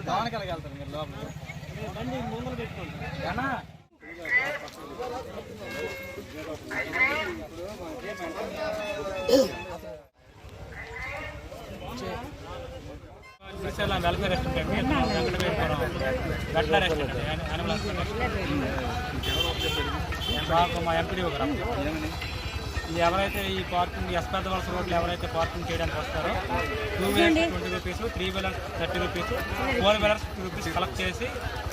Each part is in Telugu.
దానికెళ్ళకి వెళ్తారు మీరు లోపల బండి ముందర పెట్టుకోండి. వెల్ఫేర్ రెస్టారెంట్ అండి, వెంకటేశ్వరం గట్ల రెస్టారెంట్ యానిమల్ మాకు మా ఎంపీడీ ఒక ఎవరైతే ఈ పార్కింగ్ ఎస్పెద్ద వలస రోడ్లు ఎవరైతే పార్కింగ్ చేయడానికి వస్తారో 2 wheelers 20 rupees, 3 wheelers 30 rupees, 4 wheelers 50 rupees collect చేసి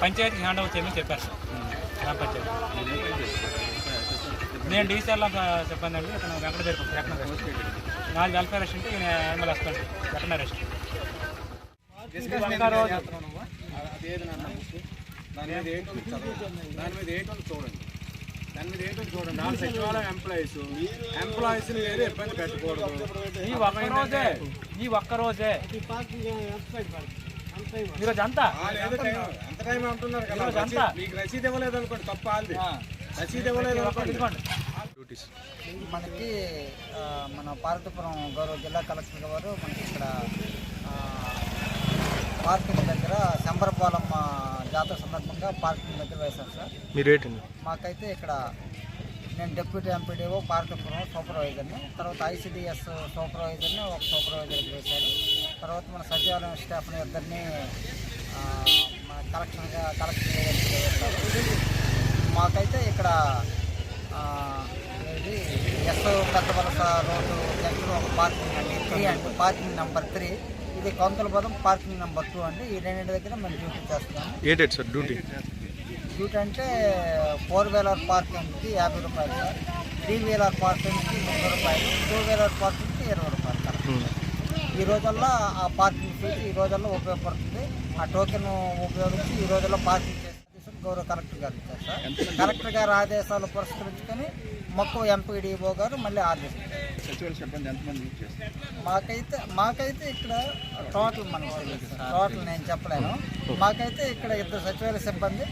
పంచాయతీకి హ్యాండ్ ఓవర్ చేయమని చెప్పారు సార్. గ్రామ పంచాయతీ నేను డీసీఆర్లో చెప్పాను అండి. అతను వెంకటేశ్వరం నాది వెల్ఫేర్ రెస్టారెంట్, ఈయన యానిమల్ హస్బెండ్ వెటర్నరీ రెస్టారెంట్. దాని మీద ఏంటో చూడండి. నాలుగు సచివాలయం ఎంప్లాయీస్ వేరే ఇబ్బంది పెట్టకూడదు. ఈ ఒక్కరోజే ఈరోజు అంతా ఎంత టైం అంటున్నారు కదా. మీకు రసీదు ఇవ్వలేదు అనుకోండి, తప్ప రసీదు ఇవ్వలేదు అనుకోండి. మనకి మన పార్వతీపురం గౌరవ జిల్లా కలెక్టర్ గారు మనకి ఇక్కడ పార్కింగ్ దగ్గర శంబరపాలెం జాతర సందర్భంగా పార్కింగ్ దగ్గర వేశారు సార్. మీరేంటండి? మాకైతే ఇక్కడ నేను డిప్యూటీ ఎంపీడీఓ పార్వతీపురం సూపర్వైజర్ని, తర్వాత ఐసిడిఎస్ సూపర్వైజర్ని ఒక సూపర్వైజర్కి వేశారు. తర్వాత మన సచివాలయం స్టాఫ్ని ఇద్దరిని కలెక్షన్ వేశారు. మాకైతే ఇక్కడ ఇది పెద్ద వలస రోడ్డు దగ్గర ఒక పార్కింగ్ అండి 3 అండి, పార్కింగ్ నెంబర్ 3. ఇది కొంతలపదం పార్కింగ్ నెంబర్ 2 అండి. ఈ రెండింటి దగ్గర మేము డ్యూటీ చేస్తాము. ఏంటి సార్ డ్యూటీ అంటే 4 వీలర్ పార్కింగ్కి 50 రూపాయలు సార్, 3 వీలర్ పార్కింగ్కి 30 రూపాయలు, 2 వీలర్ పార్కింగ్కి 20 రూపాయలు సార్. ఈ రోజుల్లో ఆ పార్కింగ్ ఫీజు ఈ రోజుల్లో ఉపయోగపడుతుంది. ఆ టోకెన్ ఉపయోగించి ఈ రోజుల్లో పార్కింగ్ చేసే గౌరవ కలెక్టర్ గారు ఇచ్చారు సార్. కలెక్టర్ గారు ఆదేశాలు పురస్కరించుకొని మొక్కు ఎంపీడీఓ గారు మళ్ళీ ఆదేశించారు. మాకైతే ఇక్కడ టోటల్ నేను చెప్పలేను. మాకైతే ఇక్కడ 2 సచివాలయ సిబ్బంది,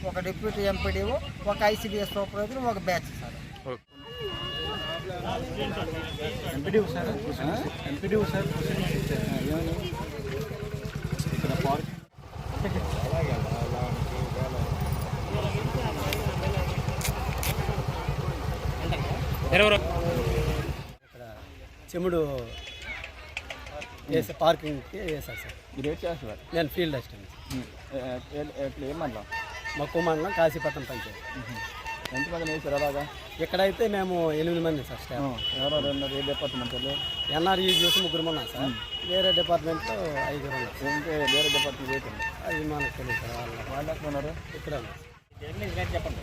ఒక డిప్యూటీ ఎంపీడీఓ, ఒక ఐసిడిఎస్ సూపర్వైజర్, ఒక బ్యాచ్ సార్. ఇక్కడ చెముడు వేసే పార్కింగ్కి వేసారు సార్. మీరు ఏం చేస్తున్నారు? నేను ఫీల్డ్ అసిస్టెంట్. ఏం మండలం? మక్కువ మండలం కాశీపట్నం పంచాయతీ. ఎంతమంది వేసారు అలాగా? ఇక్కడైతే మేము 8 మంది సార్ స్టాఫ్. ఎవరెవరు ఉన్నారు? ఏ డిపార్ట్మెంట్? ఎన్ఆర్ఈ చూసి 3 ఉన్నాం సార్. వేరే డిపార్ట్మెంట్లో 5 ఉన్నారు. ఇంకా వేరే డిపార్ట్మెంట్ ఏంటండి? అది మనకు తెలియదు సార్. వాళ్ళు ఎక్కడ ఉన్నారు? ఇక్కడ ఉన్నారు. చెప్పండి.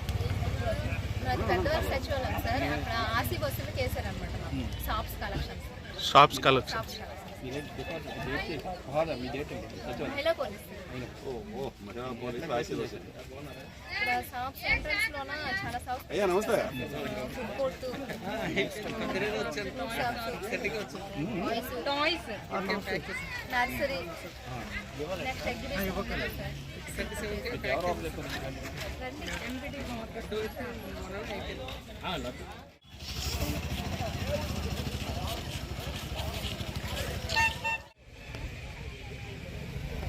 పెద్దవారి సచివాలయం సార్. అక్కడ ఆర్సీ బస్సులు చేశారనమాట. Shops collection. Hello police. ఇక్కడ షాప్స్ ఎంట్రన్స్ లోన చాలా shops. Food court, toys, nursery, next exhibition.